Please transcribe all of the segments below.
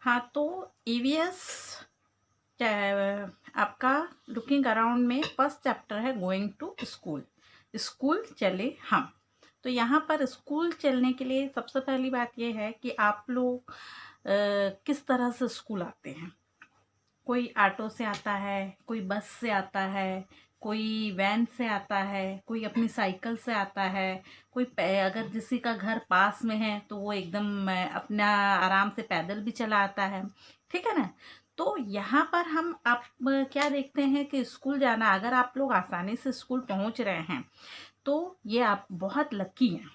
हाँ, तो ईवीएस आपका लुकिंग अराउंड में फर्स्ट चैप्टर है गोइंग टू स्कूल। स्कूल चले हम। तो यहाँ पर स्कूल चलने के लिए सबसे पहली बात यह है कि आप लोग किस तरह से स्कूल आते हैं। कोई ऑटो से आता है, कोई बस से आता है, कोई वैन से आता है, कोई अपनी साइकिल से आता है, कोई अगर किसी का घर पास में है तो वो एकदम अपना आराम से पैदल भी चला आता है। ठीक है ना। तो यहाँ पर हम आप क्या देखते हैं कि स्कूल जाना, अगर आप लोग आसानी से स्कूल पहुँच रहे हैं तो ये आप बहुत लकी हैं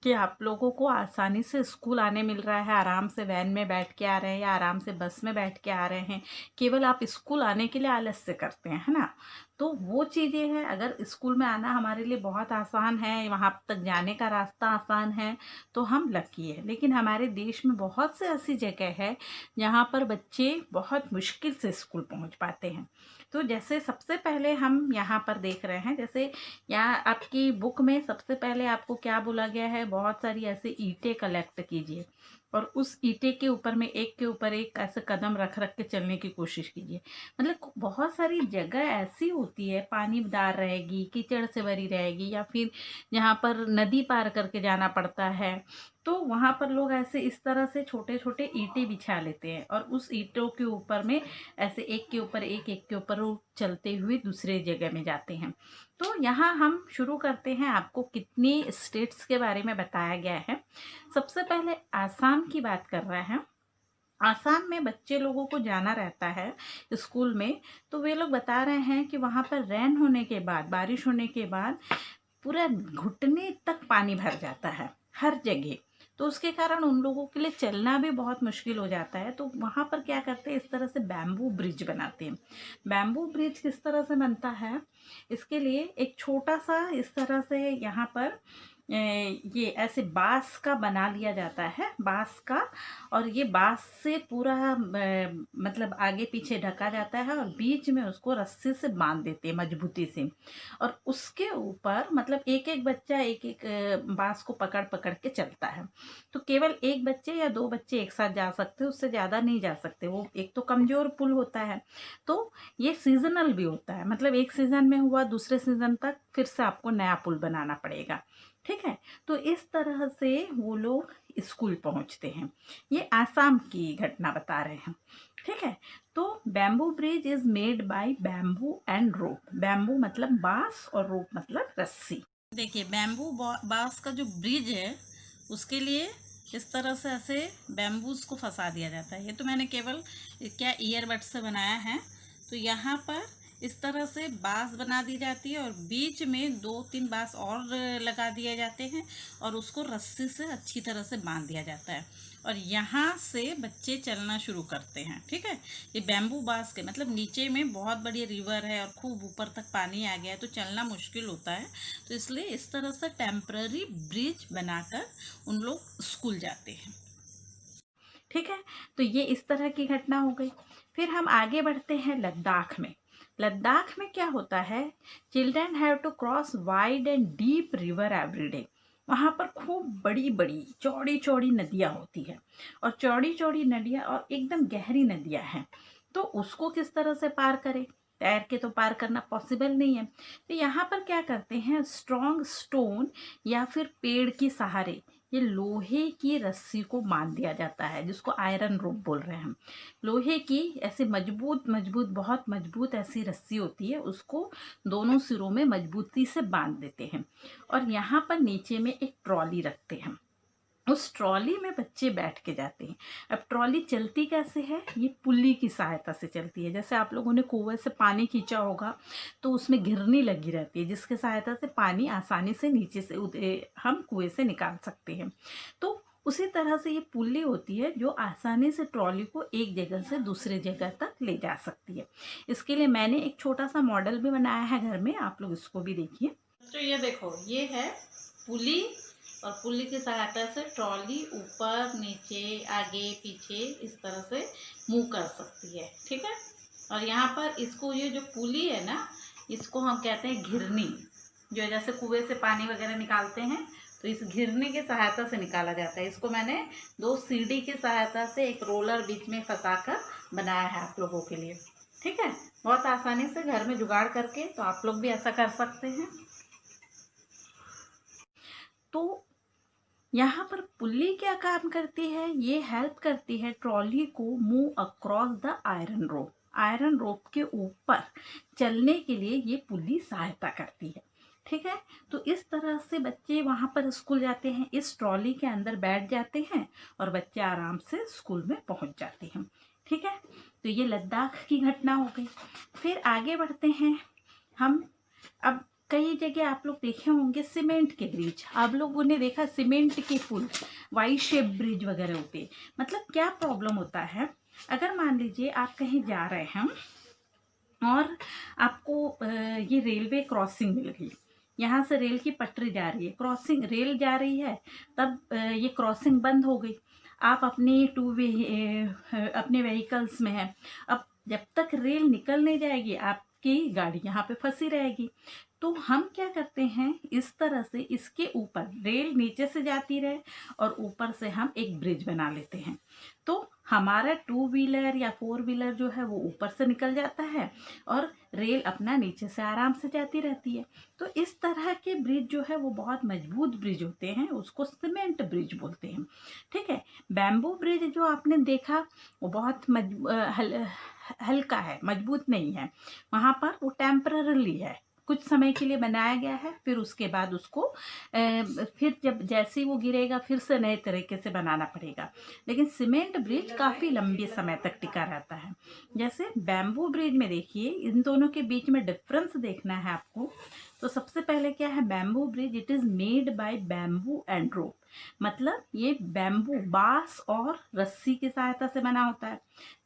कि आप लोगों को आसानी से स्कूल आने मिल रहा है। आराम से वैन में बैठ के आ रहे हैं या आराम से बस में बैठ के आ रहे हैं। केवल आप स्कूल आने के लिए आलस्य करते हैं, है ना। तो वो चीज़ें हैं, अगर स्कूल में आना हमारे लिए बहुत आसान है, वहाँ तक जाने का रास्ता आसान है, तो हम लकी है। लेकिन हमारे देश में बहुत से ऐसी जगह है जहाँ पर बच्चे बहुत मुश्किल से स्कूल पहुँच पाते हैं। तो जैसे सबसे पहले हम यहाँ पर देख रहे हैं, जैसे यहाँ आपकी बुक में सबसे पहले आपको क्या बोला गया है, बहुत सारी ऐसे ईंटें कलेक्ट कीजिए और उस ईंटे के ऊपर में एक के ऊपर एक ऐसे कदम रख रख के चलने की कोशिश कीजिए। मतलब बहुत सारी जगह ऐसी होती है, पानीदार रहेगी, कीचड़ से भरी रहेगी, या फिर जहाँ पर नदी पार करके जाना पड़ता है, तो वहाँ पर लोग ऐसे इस तरह से छोटे छोटे ईंटें बिछा लेते हैं और उस ईंटों के ऊपर में ऐसे एक के ऊपर एक के ऊपर वो चलते हुए दूसरे जगह में जाते हैं। तो यहाँ हम शुरू करते हैं। आपको कितनी स्टेट्स के बारे में बताया गया है। सबसे पहले आसाम की बात कर रहे हैं। आसाम में बच्चे लोगों को जाना रहता है स्कूल में, तो वे लोग बता रहे हैं कि वहाँ पर रेन होने के बाद, बारिश होने के बाद पूरा घुटने तक पानी भर जाता है हर जगह। तो उसके कारण उन लोगों के लिए चलना भी बहुत मुश्किल हो जाता है। तो वहाँ पर क्या करते हैं, इस तरह से बैम्बू ब्रिज बनाते हैं। बैम्बू ब्रिज किस तरह से बनता है, इसके लिए एक छोटा सा इस तरह से यहाँ पर ये ऐसे बांस का बना लिया जाता है, बांस का। और ये बांस से पूरा मतलब आगे पीछे ढका जाता है और बीच में उसको रस्सी से बांध देते हैं मजबूती से। और उसके ऊपर मतलब एक एक बच्चा एक एक बांस को पकड़ पकड़ के चलता है। तो केवल एक बच्चे या दो बच्चे एक साथ जा सकते हैं, उससे ज़्यादा नहीं जा सकते। वो एक तो कमज़ोर पुल होता है। तो ये सीजनल भी होता है, मतलब एक सीज़न में हुआ, दूसरे सीज़न तक फिर से आपको नया पुल बनाना पड़ेगा। ठीक है। तो इस तरह से वो लोग स्कूल पहुंचते हैं। ये आसाम की घटना बता रहे हैं। ठीक है। तो bamboo bridge is made by bamboo and rope. Bamboo मतलब बांस और रोप मतलब रस्सी। देखिए बैम्बू बांस का जो ब्रिज है उसके लिए इस तरह से ऐसे बैम्बूज को फंसा दिया जाता है। ये तो मैंने केवल क्या ईयरबड से बनाया है। तो यहाँ पर इस तरह से बांस बना दी जाती है और बीच में दो तीन बांस और लगा दिए जाते हैं और उसको रस्सी से अच्छी तरह से बांध दिया जाता है और यहाँ से बच्चे चलना शुरू करते हैं। ठीक है। ये बैम्बू बांस के मतलब नीचे में बहुत बड़ी रिवर है और खूब ऊपर तक पानी आ गया है तो चलना मुश्किल होता है। तो इसलिए इस तरह से टेम्पररी ब्रिज बनाकर उन लोग स्कूल जाते हैं। ठीक है। तो ये इस तरह की घटना हो गई। फिर हम आगे बढ़ते हैं लद्दाख में। लद्दाख में क्या होता है, children have to cross wide and deep river every day. वहाँ पर खूब बड़ी बड़ी चौड़ी चौड़ी नदियाँ होती है और चौड़ी चौड़ी नदियाँ और एकदम गहरी नदियाँ हैं। तो उसको किस तरह से पार करें, तैर के तो पार करना पॉसिबल नहीं है। तो यहाँ पर क्या करते हैं, स्ट्रॉन्ग स्टोन या फिर पेड़ के सहारे ये लोहे की रस्सी को बांध दिया जाता है, जिसको आयरन रोप बोल रहे हैं हम। लोहे की ऐसे मजबूत मजबूत बहुत मजबूत ऐसी रस्सी होती है, उसको दोनों सिरों में मजबूती से बांध देते हैं और यहाँ पर नीचे में एक ट्रॉली रखते हैं। उस ट्रॉली में बच्चे बैठ के जाते हैं। अब ट्रॉली चलती कैसे है, ये पुल्ली की सहायता से चलती है। जैसे आप लोगों ने कुएं से पानी खींचा होगा तो उसमें घिरनी लगी रहती है, जिसके सहायता से पानी आसानी से नीचे से हम कुएं से निकाल सकते हैं। तो उसी तरह से ये पुल्ली होती है जो आसानी से ट्रॉली को एक जगह से दूसरे जगह तक ले जा सकती है। इसके लिए मैंने एक छोटा सा मॉडल भी बनाया है घर में, आप लोग इसको भी देखिए। तो ये देखो, ये है पुली और पुली की सहायता से ट्रॉली ऊपर नीचे आगे पीछे इस तरह से मूव कर सकती है। ठीक है। और यहाँ पर इसको ये जो पुली है ना, इसको हम कहते हैं घिरनी। जो जैसे कुएं से पानी वगैरह निकालते हैं तो इस घिरने की सहायता से निकाला जाता है। इसको मैंने 2 सीढ़ी की सहायता से एक रोलर बीच में फंसाकर बनाया है आप लोगों के लिए। ठीक है, बहुत आसानी से घर में जुगाड़ करके तो आप लोग भी ऐसा कर सकते हैं। तो यहाँ पर पुल्ली क्या काम करती है, ये हेल्प करती है ट्रॉली को move across the iron rope. Iron rope के ऊपर चलने के लिए ये पुल्ली सहायता करती है। ठीक है, तो इस तरह से बच्चे वहाँ पर स्कूल जाते हैं, इस ट्रॉली के अंदर बैठ जाते हैं और बच्चे आराम से स्कूल में पहुँच जाते हैं। ठीक है, तो ये लद्दाख की घटना हो गई। फिर आगे बढ़ते हैं हम। अब कई जगह आप लोग देखे होंगे सीमेंट के ब्रिज, आप लोगों ने देखा सीमेंट के पुल, वाई शेप ब्रिज वगैरह होते हैं। मतलब क्या प्रॉब्लम होता है, अगर मान लीजिए आप कहीं जा रहे हैं और आपको ये रेलवे क्रॉसिंग मिल गई, यहाँ से रेल की पटरी जा रही है, क्रॉसिंग रेल जा रही है, तब ये क्रॉसिंग बंद हो गई। आप अपने अपने व्हीकल्स में हैं, अब जब तक रेल निकल नहीं जाएगी आपकी गाड़ी यहाँ पे फंसी रहेगी। तो हम क्या करते हैं, इस तरह से इसके ऊपर रेल नीचे से जाती रहे और ऊपर से हम एक ब्रिज बना लेते हैं। तो हमारा 2 व्हीलर या 4 व्हीलर जो है वो ऊपर से निकल जाता है और रेल अपना नीचे से आराम से जाती रहती है। तो इस तरह के ब्रिज जो है वो बहुत मजबूत ब्रिज होते हैं, उसको सीमेंट ब्रिज बोलते हैं। ठीक है, बैम्बू ब्रिज जो आपने देखा वो बहुत हल्का है, मजबूत नहीं है, वहाँ पर वो टेम्पररी है, कुछ समय के लिए बनाया गया है, फिर उसके बाद उसको फिर जब जैसे ही वो गिरेगा फिर से नए तरीके से बनाना पड़ेगा। लेकिन सीमेंट ब्रिज काफ़ी लंबे समय तक टिका रहता है। जैसे बैम्बू ब्रिज में देखिए, इन दोनों के बीच में डिफरेंस देखना है आपको। तो सबसे पहले क्या है, bamboo bridge it is made by bamboo and rope, मतलब ये बैम्बू, बांस और रस्सी की सहायता से बना होता है।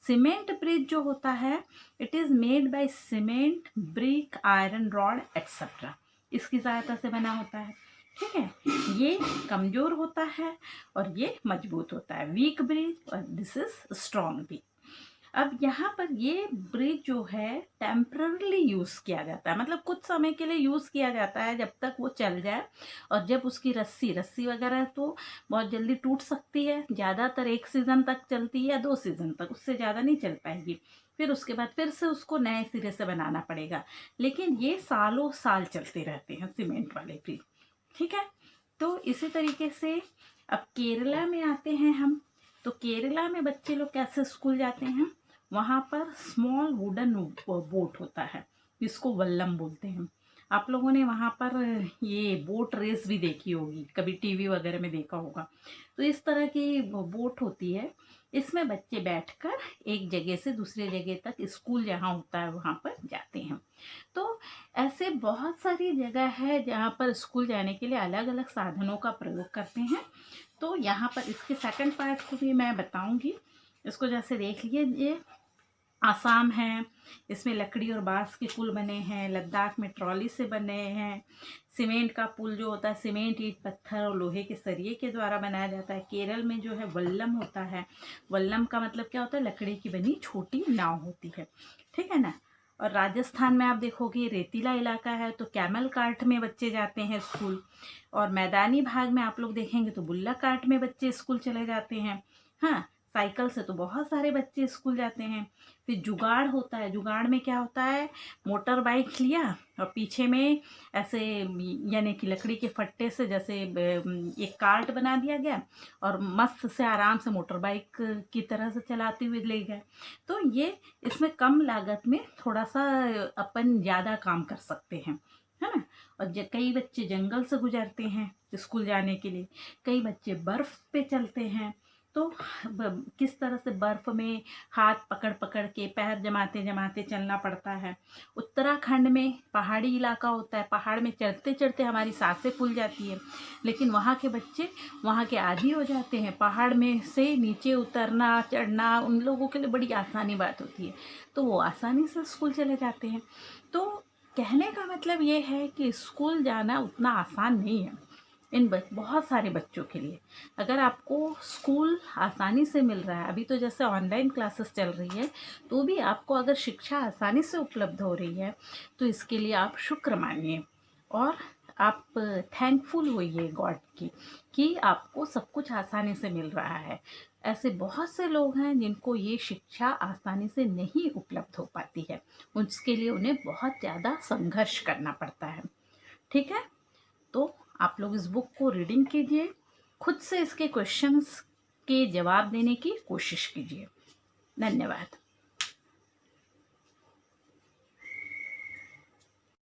सीमेंट ब्रिज जो होता है it is made bye cement, brick, iron rod etcetera, इसकी सहायता से बना होता है। ठीक है, ये कमज़ोर होता है और ये मजबूत होता है, वीक ब्रिज, और दिस इज स्ट्रॉन्ग ब्रिज। अब यहाँ पर ये ब्रिज जो है टेम्पररली यूज़ किया जाता है, मतलब कुछ समय के लिए यूज़ किया जाता है जब तक वो चल जाए। और जब उसकी रस्सी वगैरह तो बहुत जल्दी टूट सकती है, ज़्यादातर 1 सीज़न तक चलती है या 2 सीज़न तक, उससे ज़्यादा नहीं चल पाएगी। फिर उसके बाद फिर से उसको नए सिरे से बनाना पड़ेगा, लेकिन ये सालों साल चलते रहते हैं सीमेंट वाले ब्रिज। ठीक है, तो इसी तरीके से अब केरला में आते हैं हम। तो केरला में बच्चे लोग कैसे स्कूल जाते हैं, वहाँ पर स्मॉल वुडन बोट होता है, जिसको वल्लम बोलते हैं। आप लोगों ने वहाँ पर ये बोट रेस भी देखी होगी, कभी टीवी वगैरह में देखा होगा। तो इस तरह की बोट होती है, इसमें बच्चे बैठकर एक जगह से दूसरे जगह तक स्कूल जहाँ होता है वहाँ पर जाते हैं। तो ऐसे बहुत सारी जगह है जहाँ पर स्कूल जाने के लिए अलग अलग साधनों का प्रयोग करते हैं। तो यहाँ पर इसके सेकंड पार्ट को भी मैं बताऊँगी। इसको जैसे देख लीजिए, ये आसाम है, इसमें लकड़ी और बांस के पुल बने हैं। लद्दाख में ट्रॉली से बने हैं। सीमेंट का पुल जो होता है सीमेंट, ईंट, पत्थर और लोहे के सरिये के द्वारा बनाया जाता है। केरल में जो है वल्लम होता है। वल्लम का मतलब क्या होता है, लकड़ी की बनी छोटी नाव होती है। ठीक है ना। और राजस्थान में आप देखोगे रेतीला इलाका है तो कैमल कार्ट में बच्चे जाते हैं स्कूल। और मैदानी भाग में आप लोग देखेंगे तो बुल्ला कार्ट में बच्चे स्कूल चले जाते हैं। हाँ, साइकिल से तो बहुत सारे बच्चे स्कूल जाते हैं। फिर जुगाड़ होता है, जुगाड़ में क्या होता है, मोटर बाइक लिया और पीछे में ऐसे यानी कि लकड़ी के फट्टे से जैसे एक कार्ट बना दिया गया और मस्त से आराम से मोटर बाइक की तरह से चलाते हुए ले गए। तो ये इसमें कम लागत में थोड़ा सा अपन ज़्यादा काम कर सकते हैं, है ना। और कई बच्चे जंगल से गुजरते हैं स्कूल जाने के लिए, कई बच्चे बर्फ़ पे चलते हैं। तो किस तरह से बर्फ़ में हाथ पकड़ पकड़ के पैर जमाते जमाते चलना पड़ता है। उत्तराखंड में पहाड़ी इलाका होता है, पहाड़ में चढ़ते चढ़ते हमारी सांसें फूल जाती है, लेकिन वहाँ के बच्चे वहाँ के आदी हो जाते हैं। पहाड़ में से नीचे उतरना चढ़ना उन लोगों के लिए बड़ी आसानी बात होती है, तो वो आसानी से स्कूल चले जाते हैं। तो कहने का मतलब ये है कि स्कूल जाना उतना आसान नहीं है इन बहुत सारे बच्चों के लिए। अगर आपको स्कूल आसानी से मिल रहा है, अभी तो जैसे ऑनलाइन क्लासेस चल रही है, तो भी आपको अगर शिक्षा आसानी से उपलब्ध हो रही है तो इसके लिए आप शुक्र मानिए और आप थैंकफुल होइए गॉड की कि आपको सब कुछ आसानी से मिल रहा है। ऐसे बहुत से लोग हैं जिनको ये शिक्षा आसानी से नहीं उपलब्ध हो पाती है, उसके लिए उन्हें बहुत ज़्यादा संघर्ष करना पड़ता है। ठीक है, तो आप लोग इस बुक को रीडिंग कीजिए, खुद से इसके क्वेश्चंस के जवाब देने की कोशिश कीजिए। धन्यवाद।